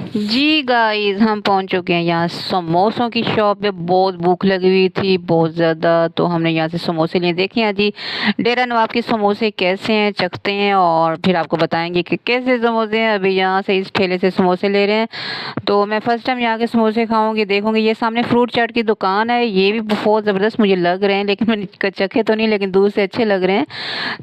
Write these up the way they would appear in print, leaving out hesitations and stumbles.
जी guys, हम पहुंच चुके हैं यहाँ समोसों की शॉप पे। बहुत भूख लगी हुई थी, बहुत ज़्यादा। तो हमने यहाँ से समोसे लिए। देखिए यहाँ जी, डेरा नवाब के समोसे कैसे हैं, चखते हैं और फिर आपको बताएंगे कि कैसे समोसे हैं। अभी यहाँ से इस ठेले से समोसे ले रहे हैं। तो मैं फर्स्ट टाइम यहाँ के समोसे खाऊंगी, देखूंगी। ये सामने फ्रूट चाट की दुकान है, ये भी बहुत ज़बरदस्त मुझे लग रहे हैं, लेकिन मैंने चखे तो नहीं, लेकिन दूर से अच्छे लग रहे हैं।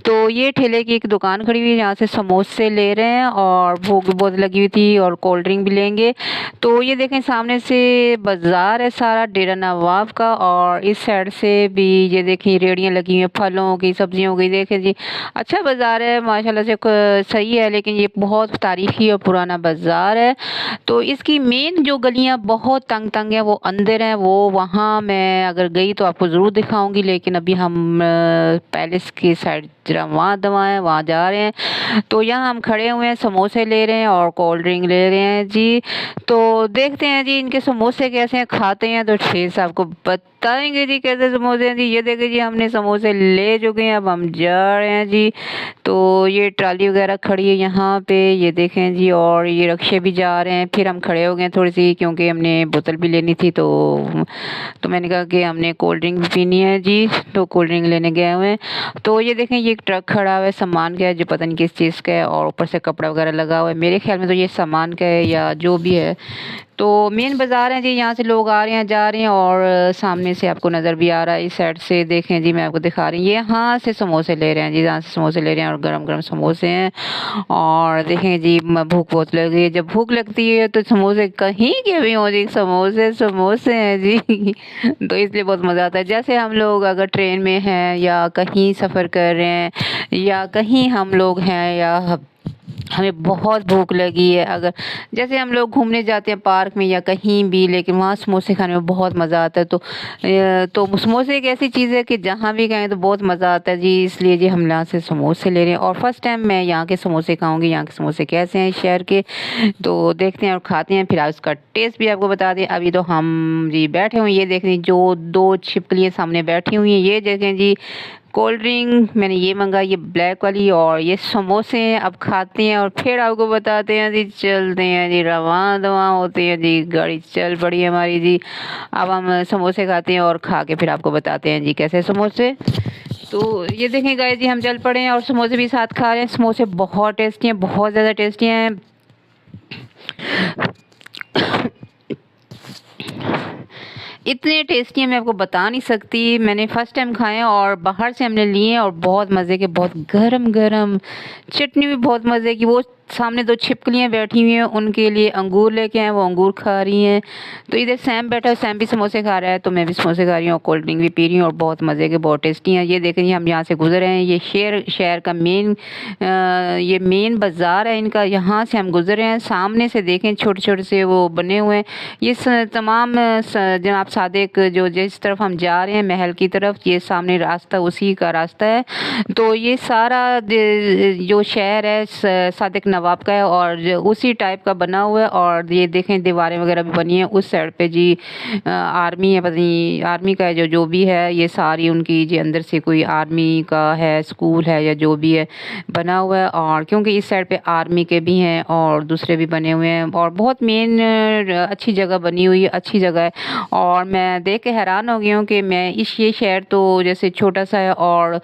तो ये ठेले की एक दुकान खड़ी हुई है, यहाँ से समोसे ले रहे हैं और भूख भी बहुत लगी हुई थी और कोल्ड ड्रिंक भी लेंगे। तो ये देखें, सामने से बाजार है सारा डेरा नवाब का, और इस साइड से भी ये देखें रेड़ियाँ लगी हुई हैं फलों की, सब्जियों की। देखें जी, अच्छा बाजार है माशाल्लाह से, सही है। लेकिन ये बहुत तारीखी और पुराना बाजार है। तो इसकी मेन जो गलियां बहुत तंग तंग है, वो अंदर है। वो वहाँ मैं अगर गई तो आपको ज़रूर दिखाऊंगी, लेकिन अभी हम पैलेस की साइड जरा वहाँ दवा है, वहाँ जा रहे हैं। तो यहाँ हम खड़े हुए हैं, समोसे ले रहे हैं और कोल्ड ड्रिंक ले रहे हैं जी। तो देखते हैं जी इनके समोसे कैसे हैं, खाते हैं तो ठीक से आपको बताएंगे जी कैसे समोसे हैं जी। ये देखिए जी, हमने समोसे ले चुके हैं, अब हम जा रहे हैं जी। तो ये ट्राली वगैरह खड़ी है यहाँ पे, ये देखें जी। और ये रिक्शे भी जा रहे हैं। फिर हम खड़े हो गए थोड़ी सी, क्योंकि हमने बोतल भी लेनी थी। तो मैंने कहा कि हमने कोल्ड ड्रिंक भी पीनी है जी, तो कोल्ड ड्रिंक लेने गए हुए हैं। तो ये देखें, ये एक ट्रक खड़ा हुआ है सामान का है, जो पता नहीं किस चीज़ का है, और ऊपर से कपड़ा वगैरह लगा हुआ है। मेरे ख्याल में तो ये सामान का है या जो भी है। तो मेन बाज़ार है जी, यहाँ से लोग आ रहे हैं जा रहे हैं, और सामने से आपको नज़र भी आ रहा है। इस साइड से देखें जी, मैं आपको दिखा रही हूँ। ये यहाँ से समोसे ले रहे हैं जी, यहाँ से समोसे ले रहे हैं और गरम गरम समोसे हैं। और देखें जी, भूख बहुत लगी है। जब भूख लगती है तो समोसे कहीं के भी हो जी, समोसे समोसे हैं जी। तो इसलिए बहुत मज़ा आता है। जैसे हम लोग अगर ट्रेन में हैं या कहीं सफ़र कर रहे हैं, या कहीं हम लोग हैं, या हमें बहुत भूख लगी है, अगर जैसे हम लोग घूमने जाते हैं पार्क में या कहीं भी, लेकिन वहाँ समोसे खाने में बहुत मज़ा आता है। तो समोसे एक ऐसी चीज़ है कि जहाँ भी गए तो बहुत मज़ा आता है जी। इसलिए जी हम यहाँ से समोसे ले रहे हैं, और फर्स्ट टाइम मैं यहाँ के समोसे खाऊंगी। यहाँ के समोसे कैसे हैं इस शहर के, तो देखते हैं और खाते हैं, फिर उसका टेस्ट भी आपको बता दें। अभी तो हम जी बैठे हुए हैं, ये देख रहे हैं जो दो छिपकलियाँ सामने बैठी हुई हैं, ये देखें जी। कोल्ड ड्रिंक मैंने ये मंगाई, ये ब्लैक वाली, और ये समोसे हैं। अब खाते हैं और फिर आपको बताते हैं जी। चलते हैं जी, रवां दवा होते हैं जी, गाड़ी चल पड़ी है हमारी जी। अब हम समोसे खाते हैं और खा के फिर आपको बताते हैं जी कैसे समोसे। तो ये देखें गाइस जी, हम चल पड़े हैं और समोसे भी साथ खा रहे हैं। समोसे बहुत टेस्टी हैं, बहुत ज़्यादा टेस्टी हैं। इतने टेस्टी है मैं आपको बता नहीं सकती। मैंने फर्स्ट टाइम खाए हैं और बाहर से हमने लिए हैं, और बहुत मज़े के, बहुत गरम गरम। चटनी भी बहुत मज़े की। वो सामने दो छिपकलियाँ बैठी हुई हैं, उनके लिए अंगूर लेके आए, वो अंगूर खा रही हैं। तो इधर सैम बैठा है, सैम भी समोसे खा रहा है, तो मैं भी समोसे खा रही हूँ और कोल्ड ड्रिंक भी पी रही हूँ, और बहुत मज़े के, बहुत टेस्टी हैं। ये देख रही हैं, हम यहाँ से गुजर रहे हैं। ये शहर का ये मेन बाज़ार है इनका, यहाँ से हम गुजर रहे हैं। सामने से देखें छोटे छोटे से वो बने हुए हैं। ये तमाम जनाब सादिक, जो जिस तरफ हम जा रहे हैं महल की तरफ, ये सामने रास्ता उसी का रास्ता है। तो ये सारा जो शहर है सादिक नवाब का है, और उसी टाइप का बना हुआ है। और ये देखें दीवारें वगैरह भी बनी हैं उस साइड पे जी। आर्मी है, पता नहीं आर्मी का है जो भी है, ये सारी उनकी जी अंदर से कोई आर्मी का है, स्कूल है या जो भी है बना हुआ है। और क्योंकि इस साइड पे आर्मी के भी हैं और दूसरे भी बने हुए हैं, और बहुत मेन अच्छी जगह बनी हुई है, अच्छी जगह है। और मैं देख के हैरान हो गई हूँ कि ये शहर तो जैसे छोटा सा है, और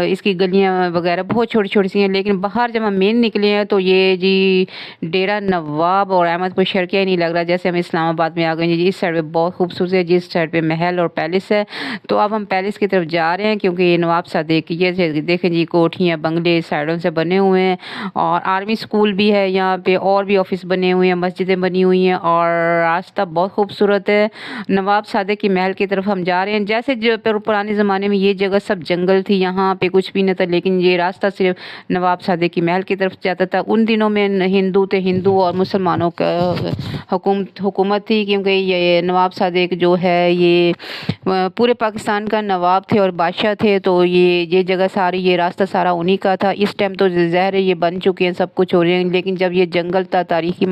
इसकी गलियाँ वगैरह बहुत छोटी छोटी सी हैं, लेकिन बाहर जब हम मेन निकले हैं तो ये जी डेरा नवाब और अहमदपुर शहर क्या ही नहीं लग रहा, जैसे हम इस्लामाबाद में आ गए जी। इस साइड पे बहुत खूबसूरत है, जिस साइड पे महल और पैलेस है। तो अब हम पैलेस की तरफ जा रहे हैं, क्योंकि ये नवाब सादिक, ये देखें जी कोठियाँ बंगले साइडों से बने हुए हैं, और आर्मी स्कूल भी है यहाँ पे, और भी ऑफिस बने हुए हैं, मस्जिदें बनी हुई हैं, और रास्ता बहुत खूबसूरत है। नवाब सादिक की महल की तरफ हम जा रहे हैं। जैसे जो पुराने ज़माने में ये जगह सब जंगल थी, यहाँ पे कुछ भी नहीं था, लेकिन ये रास्ता सिर्फ नवाब सादिक की महल की तरफ जाता था। उन दिनों में हिंदू थे, हिंदू और मुसलमानों का हुकूमत थी, क्योंकि ये नवाब सादिक जो है ये पूरे पाकिस्तान का नवाब थे और बादशाह थे। तो ये जगह सारी, ये रास्ता सारा उन्हीं का था। इस टाइम तो ज़ाहिर है ये बन चुके हैं, सब कुछ हो रहे हैं, लेकिन जब ये जंगल था तारीखी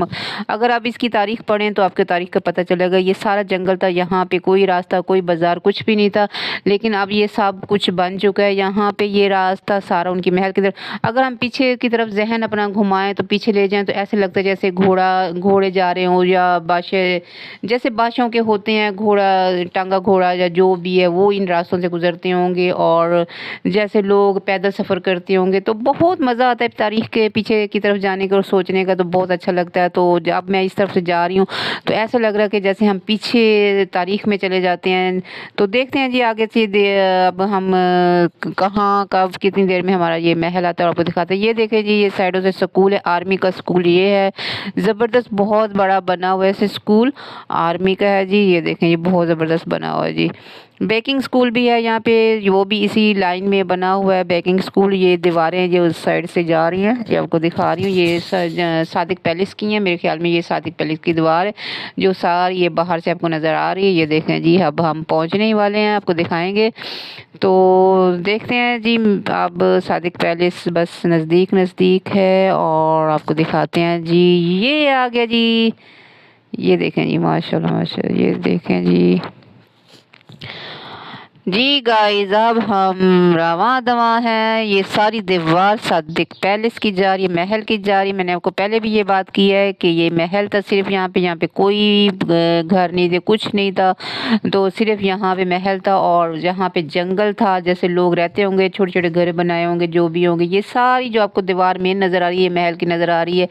अगर आप इसकी तारीख पढ़ें तो आपके तारीख का पता चलेगा। ये सारा जंगल था, यहाँ पे कोई रास्ता, कोई बाजार, कुछ भी नहीं था, लेकिन अब ये सब कुछ बन चुका है। यहाँ पे ये रास्ता सारा उनकी महल की तरफ। अगर हम पीछे की तरफ जहन अपना घुमा घुमाएं तो पीछे ले जाएं तो ऐसे लगता है जैसे घोड़े जा रहे हों, या जैसे बादशाहों के होते हैं, टांगा घोड़ा या जो भी है वो इन रास्तों से गुजरते होंगे, और जैसे लोग पैदल सफ़र करते होंगे। तो बहुत मज़ा आता है तारीख़ के पीछे की तरफ जाने का और सोचने का, तो बहुत अच्छा लगता है। तो अब मैं इस तरफ से जा रही हूँ तो ऐसा लग रहा है कि जैसे हम पीछे तारीख़ में चले जाते हैं। तो देखते हैं जी आगे से अब हम कहाँ कब कितनी देर में हमारा ये महल आता है और आपको दिखाते हैं। ये देखें जी, ये साइडों से स्कूल है, आर्मी का स्कूल ये है। ज़बरदस्त बहुत बड़ा बना हुआ है स्कूल, आर्मी का है जी। ये देखें, ये बहुत ज़बरदस्त बना हुआ है जी। बेकिंग स्कूल भी है यहाँ पे, वो भी इसी लाइन में बना हुआ है बेकिंग स्कूल। ये दीवारें जो उस साइड से जा रही हैं, ये आपको दिखा रही हूँ, ये सादिक पैलेस की हैं मेरे ख्याल में। ये सादिक पैलेस की दीवार है जो सारी ये बाहर से आपको नज़र आ रही है। ये देखें जी, अब हम पहुँचने ही वाले हैं, आपको दिखाएंगे। तो देखते हैं जी, अब सादिक पैलेस बस नज़दीक है और आपको दिखाते हैं जी। ये आ गया जी, ये देखें जी, माशाल्लाह माशाल्लाह, ये देखें जी गाइस, अब हम रवा दवा हैं। ये सारी दीवार सादिक पैलेस की जा रही है, महल की जा रही है। मैंने आपको पहले भी ये बात की है कि ये महल था सिर्फ, यहाँ पे कोई घर नहीं थे, कुछ नहीं था। तो सिर्फ यहाँ पे महल था और यहाँ पे जंगल था, जैसे लोग रहते होंगे, छोटे छोटे घर बनाए होंगे, जो भी होंगे। ये सारी जो आपको दीवार मेन नज़र आ रही है, महल की नज़र आ रही है।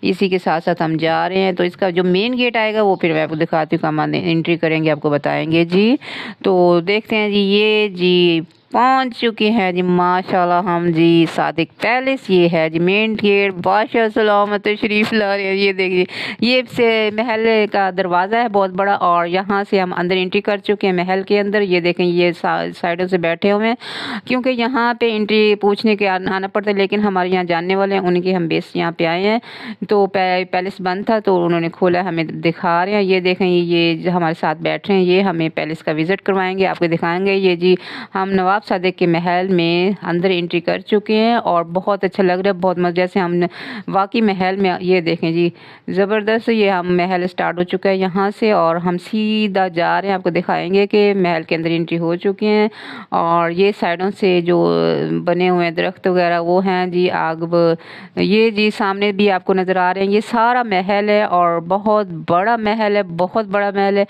इसी के साथ साथ हम जा रहे हैं। तो इसका जो मेन गेट आएगा वो फिर मैं आपको दिखाती हूँ, हम एंट्री करेंगे आपको बताएंगे जी। तो देखते हैं जी, ये जी पहुंच चुके हैं जी माशाल्लाह हम जी सादिक पैलेस। ये है जी मेन गेट, बादशाह सलामत शरीफ ला रहे हैं। ये देखिए, ये से महल का दरवाज़ा है बहुत बड़ा, और यहाँ से हम अंदर एंट्री कर चुके हैं महल के अंदर। ये देखें, ये साइडों से बैठे हुए हैं, क्योंकि यहाँ पे एंट्री पूछने के आना पड़ता है, लेकिन हमारे यहाँ जानने वाले हैं, उनकी हम बेस यहाँ पे आए हैं। तो पैलेस बंद था तो उन्होंने खोला, हमें दिखा रहे हैं। ये देखें, ये हमारे साथ बैठे हैं, ये हमें पैलेस का विज़िट करवाएंगे, आपको दिखाएंगे। ये जी हम नवाब सादिक के महल में अंदर एंट्री कर चुके हैं और बहुत अच्छा लग रहा है, बहुत मज़े से हम वाकई महल में। ये देखें जी, ज़बरदस्त, ये हम महल स्टार्ट हो चुका है यहाँ से और हम सीधा जा रहे हैं, आपको दिखाएंगे कि महल के अंदर एंट्री हो चुके हैं। और ये साइडों से जो बने हुए दरख्त वगैरह वो हैं जी, ये जी सामने भी आपको नज़र आ रहे हैं। ये सारा महल है और बहुत बड़ा महल है, बहुत बड़ा महल है।